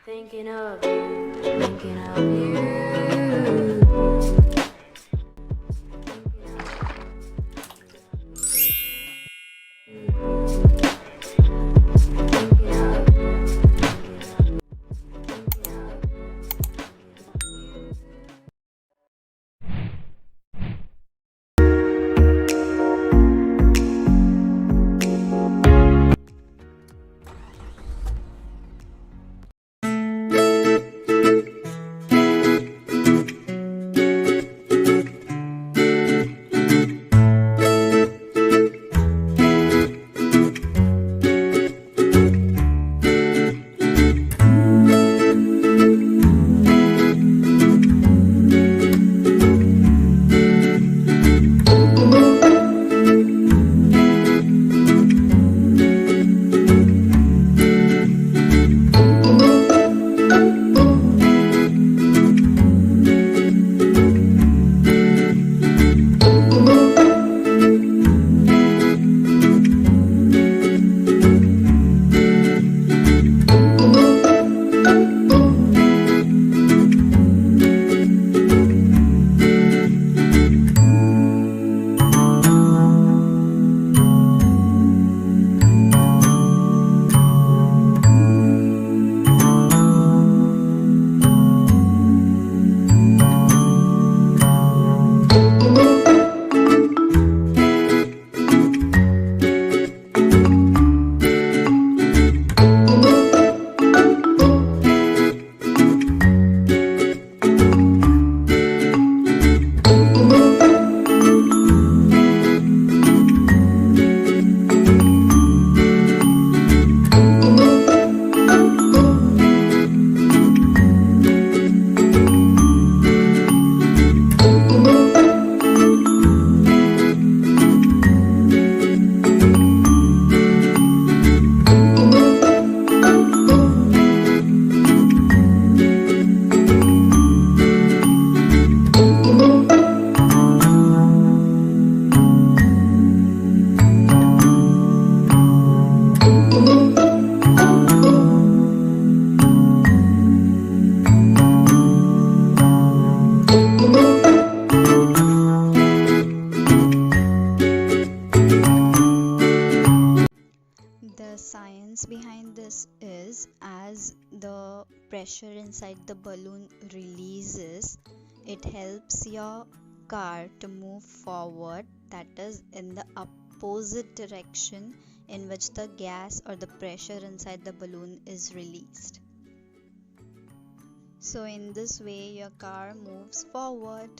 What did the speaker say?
Thinking of you, thinking of you. The science behind this is as the pressure inside the balloon releases, it helps your car to move forward, that is, in the opposite direction in which the gas or the pressure inside the balloon is released. So, in this way, your car moves forward.